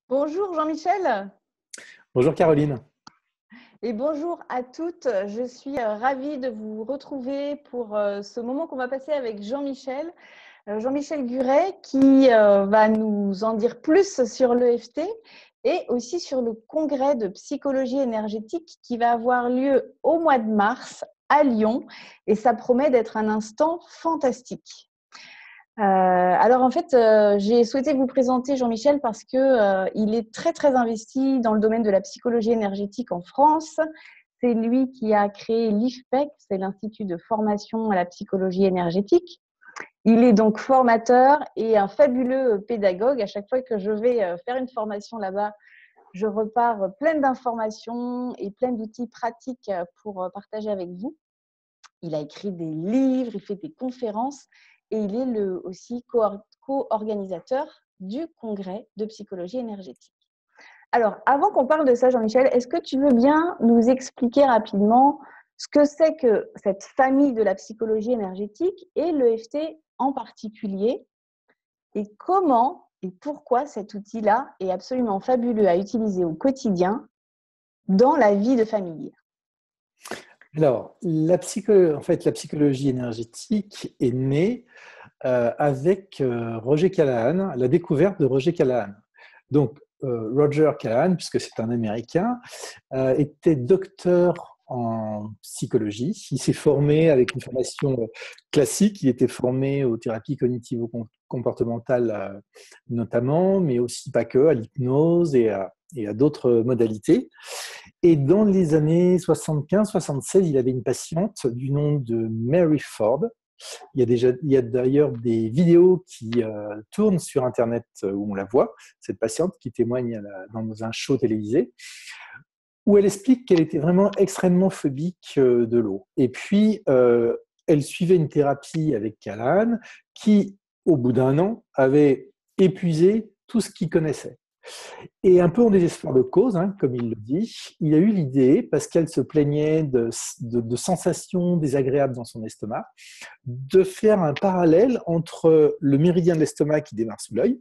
Bonjour Jean-Michel Bonjour Caroline. et bonjour à toutes. Je suis ravie de vous retrouver pour ce moment qu'on va passer avec Jean-Michel. Jean-Michel Guret qui va nous en dire plus sur l'EFT et aussi sur le congrès de psychologie énergétique qui va avoir lieu au mois de mars à Lyon et ça promet d'être un instant fantastique. Alors en fait, j'ai souhaité vous présenter Jean-Michel parce que il est très très investi dans le domaine de la psychologie énergétique en France. C'est lui qui a créé l'IFPEC, c'est l'Institut de formation à la psychologie énergétique. Il est donc formateur et un fabuleux pédagogue. À chaque fois que je vais faire une formation là-bas, je repars pleine d'informations et plein d'outils pratiques pour partager avec vous. Il a écrit des livres, il fait des conférences et il est aussi co-organisateur du congrès de psychologie énergétique. Alors, avant qu'on parle de ça, Jean-Michel, est-ce que tu veux bien nous expliquer rapidement ce que c'est que cette famille de la psychologie énergétique et l'EFT en particulier et comment et pourquoi cet outil-là est absolument fabuleux à utiliser au quotidien dans la vie de famille? Alors, la psychologie énergétique est née avec Roger Callahan, la découverte de Roger Callahan. Donc, Roger Callahan, puisque c'est un Américain, était docteur en psychologie. Il s'est formé avec une formation classique. Il était formé aux thérapies cognitivo-comportementales notamment, mais aussi pas que, à l'hypnose et à d'autres modalités. Et dans les années 75-76, il avait une patiente du nom de Mary Ford. Il y a d'ailleurs des vidéos qui tournent sur Internet où on la voit, cette patiente qui témoigne dans un show télévisé, où elle explique qu'elle était vraiment extrêmement phobique de l'eau. Et puis, elle suivait une thérapie avec Callahan qui, au bout d'un an, avait épuisé tout ce qu'il connaissait. Et un peu en désespoir de cause, hein, comme il le dit, il a eu l'idée, parce qu'elle se plaignait de sensations désagréables dans son estomac, de faire un parallèle entre le méridien de l'estomac qui démarre sous l'œil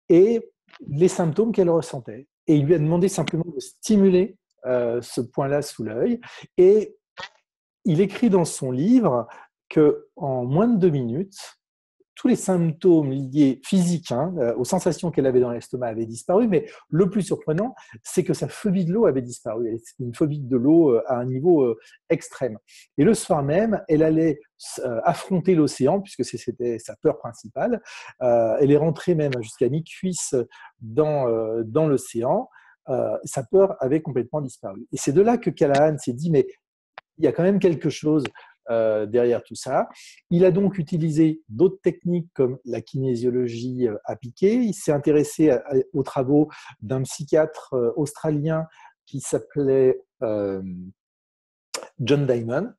et les symptômes qu'elle ressentait. Et il lui a demandé simplement de stimuler ce point-là sous l'œil. Et il écrit dans son livre qu'en moins de 2 minutes, tous les symptômes liés physiques aux sensations qu'elle avait dans l'estomac avaient disparu, mais le plus surprenant, c'est que sa phobie de l'eau avait disparu. C'était une phobie de l'eau à un niveau extrême. Et le soir même, elle allait affronter l'océan, puisque c'était sa peur principale. Elle est rentrée même jusqu'à mi-cuisse dans l'océan. Sa peur avait complètement disparu. Et c'est de là que Callahan s'est dit, mais il y a quand même quelque chose derrière tout ça. Il a donc utilisé d'autres techniques comme la kinésiologie appliquée. Il s'est intéressé aux travaux d'un psychiatre australien qui s'appelait John Diamond.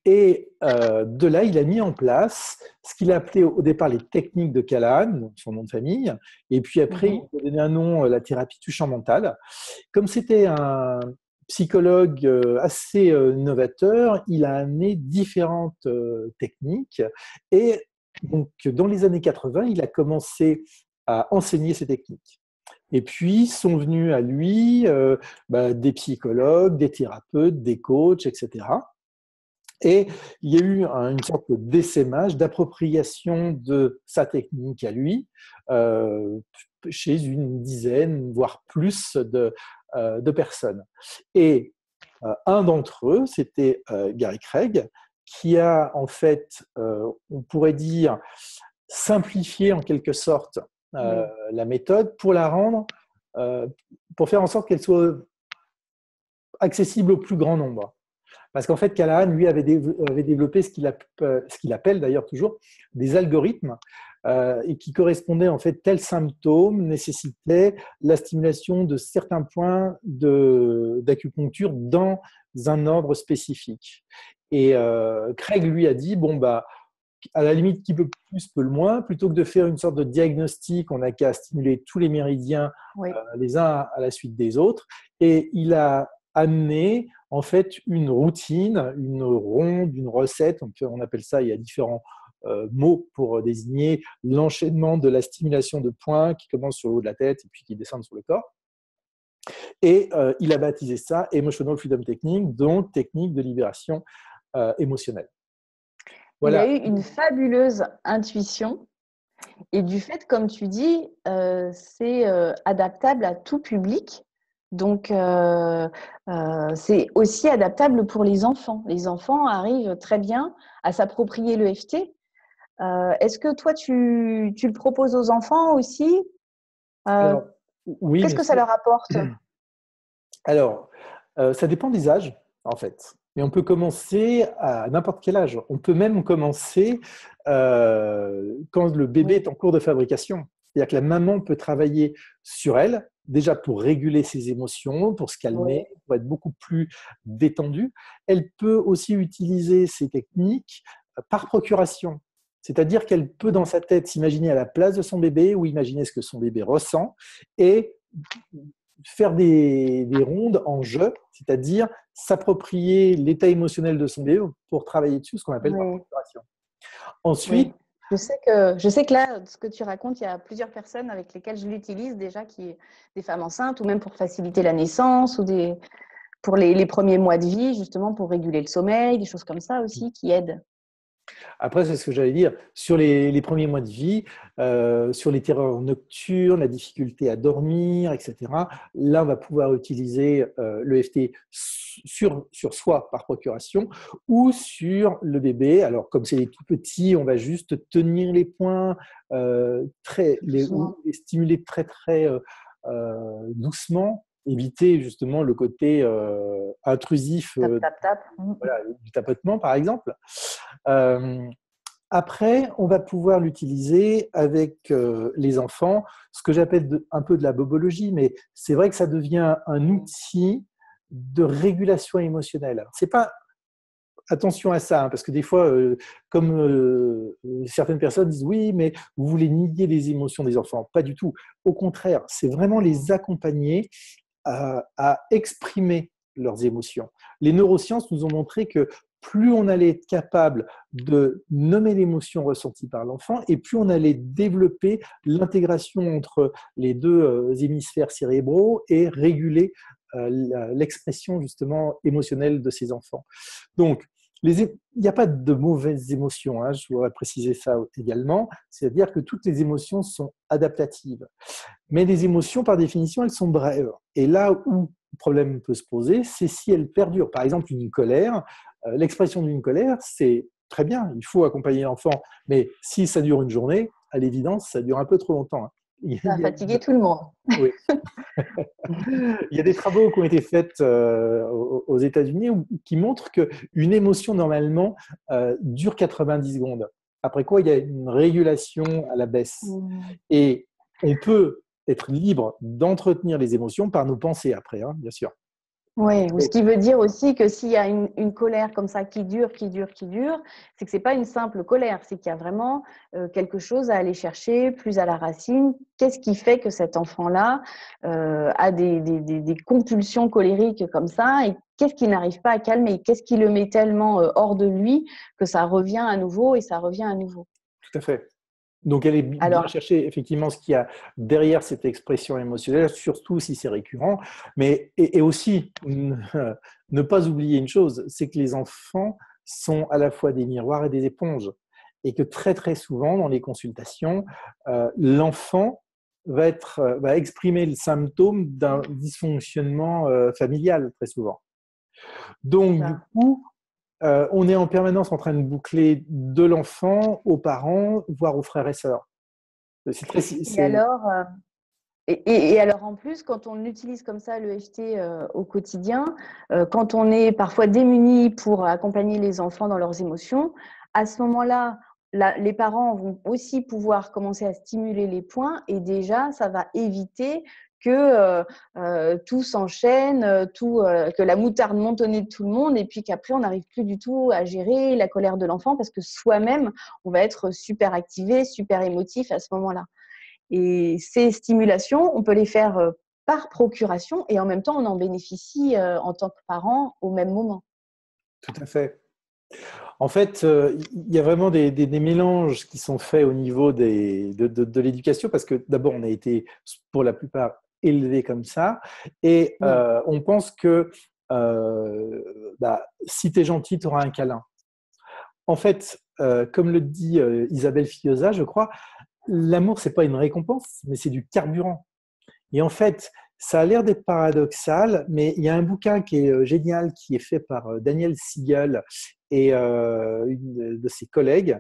Et de là, il a mis en place ce qu'il a appelé au départ les techniques de Callahan, son nom de famille, et puis après, il a donné un nom, la thérapie touchant mentale. Comme c'était un psychologue assez novateur, il a amené différentes techniques et donc dans les années 80, il a commencé à enseigner ces techniques. Et puis sont venus à lui des psychologues, des thérapeutes, des coachs, etc. Et il y a eu une sorte d'essaimage, d'appropriation de sa technique à lui chez une dizaine, voire plus de personnes. Et un d'entre eux, c'était Gary Craig, qui a en fait, on pourrait dire, simplifié en quelque sorte la méthode pour la rendre, pour faire en sorte qu'elle soit accessible au plus grand nombre. Parce qu'en fait, Callahan, lui, avait développé ce qu'il appelle d'ailleurs toujours des algorithmes et qui correspondaient en fait, tel symptôme nécessitait la stimulation de certains points d'acupuncture dans un ordre spécifique. Et Craig lui a dit, bon, bah, à la limite, qui peut plus, peut le moins, plutôt que de faire une sorte de diagnostic, on n'a qu'à stimuler tous les méridiens les uns à la suite des autres. Et il a amené en fait une routine, une ronde, une recette, on appelle ça, il y a différents mot pour désigner l'enchaînement de la stimulation de points qui commence sur le haut de la tête et puis qui descendent sur le corps. Et il a baptisé ça Emotional Freedom Technique, donc technique de libération émotionnelle. Voilà. Voilà. Il a eu une fabuleuse intuition. Et du fait, comme tu dis, c'est adaptable à tout public. Donc, c'est aussi adaptable pour les enfants. Les enfants arrivent très bien à s'approprier l'EFT. Est-ce que toi, tu le proposes aux enfants aussi? Alors, oui, Qu'est-ce bien que ça sûr. leur apporte? Alors, ça dépend des âges, en fait. Mais on peut commencer à n'importe quel âge. On peut même commencer quand le bébé est en cours de fabrication. C'est-à-dire que la maman peut travailler sur elle, déjà pour réguler ses émotions, pour se Oui. calmer, pour être beaucoup plus détendue. Elle peut aussi utiliser ces techniques par procuration. C'est-à-dire qu'elle peut, dans sa tête, s'imaginer à la place de son bébé ou imaginer ce que son bébé ressent et faire des rondes en jeu, c'est-à-dire s'approprier l'état émotionnel de son bébé pour travailler dessus, ce qu'on appelle par Oui. procuration. Oui. Ensuite, Je sais que là, ce que tu racontes, il y a plusieurs personnes avec lesquelles je l'utilise déjà, des femmes enceintes, ou même pour faciliter la naissance, ou pour les premiers mois de vie, justement pour réguler le sommeil, des choses comme ça aussi qui aident. après, c'est ce que j'allais dire, sur les premiers mois de vie, sur les terreurs nocturnes, la difficulté à dormir, etc., là, on va pouvoir utiliser l'EFT sur soi par procuration ou sur le bébé. Alors, comme c'est tout petit, on va juste tenir les points, ou les stimuler très, très doucement, éviter justement le côté intrusif Tap, tap, tap. voilà, du tapotement, par exemple. Euh, Après, on va pouvoir l'utiliser avec les enfants, ce que j'appelle un peu de la bobologie, mais c'est vrai que ça devient un outil de régulation émotionnelle. C'est pas attention à ça, hein, parce que des fois, comme certaines personnes disent oui, mais vous voulez nier les émotions des enfants. Pas du tout. Au contraire, c'est vraiment les accompagner à exprimer leurs émotions. Les neurosciences nous ont montré que plus on allait être capable de nommer l'émotion ressentie par l'enfant et plus on allait développer l'intégration entre les deux hémisphères cérébraux et réguler l'expression justement émotionnelle de ces enfants. Donc, il n'y a pas de mauvaises émotions, hein, je voudrais préciser ça également, c'est-à-dire que toutes les émotions sont adaptatives. Mais les émotions, par définition, elles sont brèves. Et là où le problème peut se poser, c'est si elles perdurent. Par exemple, une colère, l'expression d'une colère, c'est très bien, il faut accompagner l'enfant. Mais si ça dure une journée, à l'évidence, ça dure un peu trop longtemps. Ça a fatigué tout le monde. Oui. Il y a des travaux qui ont été faits aux États-Unis qui montrent qu'une émotion, normalement, dure 90 secondes. Après quoi, il y a une régulation à la baisse. Et on peut être libre d'entretenir les émotions par nos pensées après, hein, bien sûr. Oui, ou ce qui veut dire aussi que s'il y a une colère comme ça qui dure, c'est que ce n'est pas une simple colère, c'est qu'il y a vraiment quelque chose à aller chercher plus à la racine. Qu'est-ce qui fait que cet enfant-là a des compulsions colériques comme ça et qu'est-ce qui n'arrive pas à calmer? Qu'est-ce qui le met tellement hors de lui que ça revient à nouveau et ça revient à nouveau? Tout à fait. Donc, elle est bien Alors, chercher effectivement ce qu'il y a derrière cette expression émotionnelle, surtout si c'est récurrent. Mais, et aussi, ne pas oublier une chose, c'est que les enfants sont à la fois des miroirs et des éponges. Et que très, très souvent, dans les consultations, l'enfant va exprimer le symptôme d'un dysfonctionnement familial, très souvent. Donc, du coup, on est en permanence en train de boucler de l'enfant aux parents, voire aux frères et sœurs. et alors, et alors en plus, quand on utilise comme ça l'EFT au quotidien, quand on est parfois démuni pour accompagner les enfants dans leurs émotions, à ce moment-là, les parents vont aussi pouvoir commencer à stimuler les points et déjà, ça va éviter que tout s'enchaîne, que la moutarde monte au nez de tout le monde et puis qu'après, on n'arrive plus du tout à gérer la colère de l'enfant parce que soi-même, on va être super activé, super émotif à ce moment-là. Et ces stimulations, on peut les faire par procuration et en même temps, on en bénéficie en tant que parent au même moment. Tout à fait. En fait, il y a vraiment des mélanges qui sont faits au niveau de l'éducation, parce que d'abord, on a été, pour la plupart, élevés comme ça, et Oui, on pense que si tu es gentil, tu auras un câlin. En fait, comme le dit Isabelle Fioza, je crois, l'amour, c'est pas une récompense, mais c'est du carburant. Et en fait, ça a l'air d'être paradoxal, mais il y a un bouquin qui est génial, qui est fait par Daniel Siegel et une de ses collègues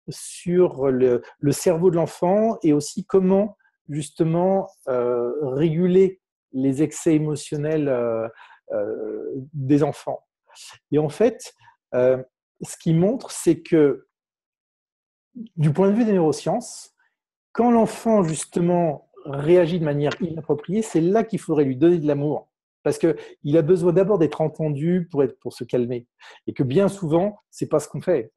sur le cerveau de l'enfant et aussi comment justement réguler les excès émotionnels des enfants. Et en fait, euh, ce qu'il montre, c'est que du point de vue des neurosciences, quand l'enfant, justement, réagit de manière inappropriée, c'est là qu'il faudrait lui donner de l'amour. Parce qu'il a besoin d'abord d'être entendu pour se calmer. Et que bien souvent, c'est pas ce qu'on fait.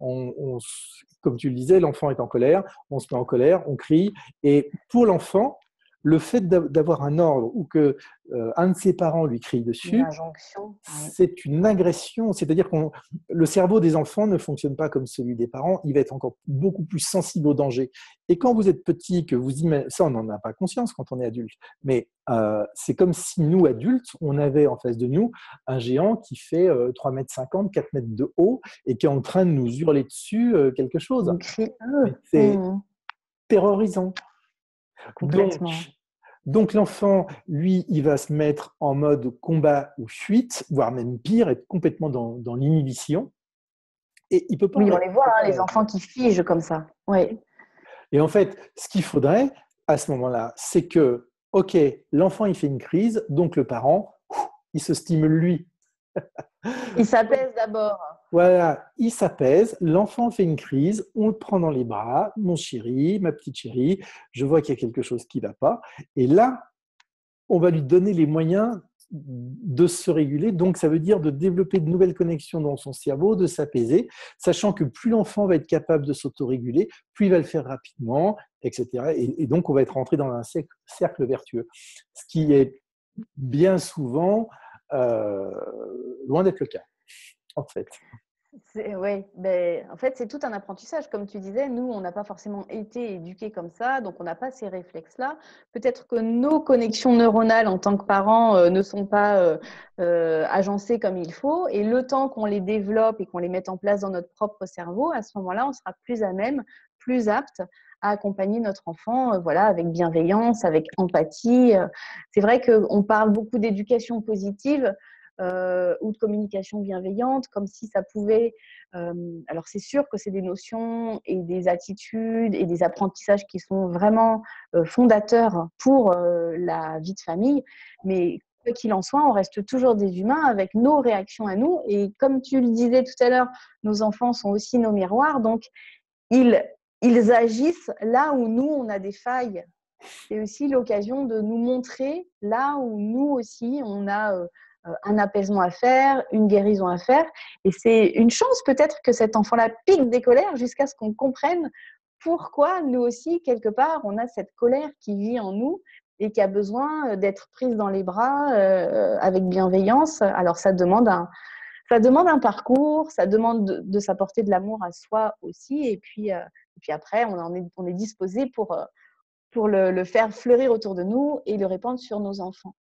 Comme tu le disais, l'enfant est en colère, on se met en colère, on crie. Et pour l'enfant, le fait d'avoir un ordre ou que un de ses parents lui crie une dessus, injonction. Oui. c'est une agression. C'est-à-dire que le cerveau des enfants ne fonctionne pas comme celui des parents. Il va être encore beaucoup plus sensible au danger. Et quand vous êtes petit, que vous imaginez, ça, on n'en a pas conscience quand on est adulte. Mais c'est comme si nous, adultes, on avait en face de nous un géant qui fait 3,50 m, 4 mètres de haut et qui est en train de nous hurler dessus quelque chose. On crie. Mais c'est terrorisant. Complètement. Donc l'enfant, lui, il va se mettre en mode combat ou fuite, voire même pire, être complètement dans l'inhibition. Et il ne peut pas Oui, on les voit, hein, les réagir. enfants qui figent comme ça. Oui. Et en fait, ce qu'il faudrait à ce moment-là, c'est que, OK, l'enfant, il fait une crise, donc le parent, il se stimule lui. Il s'apaise d'abord. Voilà, il s'apaise, l'enfant fait une crise, on le prend dans les bras, mon chéri, ma petite chérie, je vois qu'il y a quelque chose qui ne va pas. Et là, on va lui donner les moyens de se réguler. Donc, ça veut dire de développer de nouvelles connexions dans son cerveau, de s'apaiser, sachant que plus l'enfant va être capable de s'autoréguler, plus il va le faire rapidement, etc. Et donc, on va être rentré dans un cercle vertueux. Ce qui est bien souvent loin d'être le cas, en fait. Oui, ben, en fait, c'est tout un apprentissage. Comme tu disais, nous, on n'a pas forcément été éduqués comme ça, donc on n'a pas ces réflexes-là. Peut-être que nos connexions neuronales en tant que parents ne sont pas agencées comme il faut. Et le temps qu'on les développe et qu'on les mette en place dans notre propre cerveau, à ce moment-là, on sera plus à même, plus apte à accompagner notre enfant voilà, avec bienveillance, avec empathie. C'est vrai qu'on parle beaucoup d'éducation positive. Ou de communication bienveillante, comme si ça pouvait… alors c'est sûr que c'est des notions et des attitudes et des apprentissages qui sont vraiment fondateurs pour la vie de famille, mais quoi qu'il en soit, on reste toujours des humains avec nos réactions à nous, et comme tu le disais tout à l'heure, nos enfants sont aussi nos miroirs, donc ils, ils agissent là où nous, on a des failles. C'est aussi l'occasion de nous montrer là où nous aussi, on a un apaisement à faire, une guérison à faire. Et c'est une chance peut-être que cet enfant-là pique des colères jusqu'à ce qu'on comprenne pourquoi nous aussi, quelque part, on a cette colère qui vit en nous et qui a besoin d'être prise dans les bras avec bienveillance. Alors ça demande un parcours, ça demande de s'apporter de l'amour à soi aussi. Et puis après, on est disposé pour le faire fleurir autour de nous et le répandre sur nos enfants.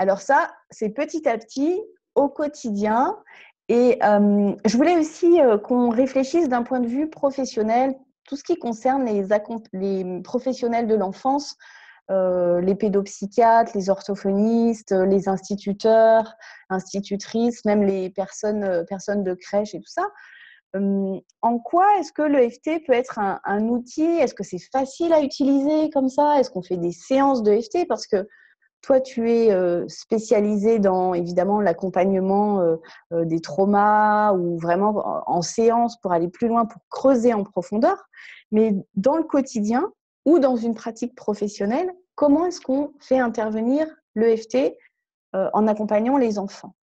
Alors ça, c'est petit à petit, au quotidien. Et je voulais aussi qu'on réfléchisse d'un point de vue professionnel, tout ce qui concerne les professionnels de l'enfance, les pédopsychiatres, les orthophonistes, les instituteurs, institutrices, même les personnes de crèche et tout ça. En quoi est-ce que l'EFT peut être un outil? Est-ce que c'est facile à utiliser comme ça? Est-ce qu'on fait des séances de EFT? Parce que toi, tu es spécialisé dans, évidemment, l'accompagnement des traumas ou vraiment en séance pour aller plus loin, pour creuser en profondeur. Mais dans le quotidien ou dans une pratique professionnelle, comment est-ce qu'on fait intervenir l'EFT en accompagnant les enfants?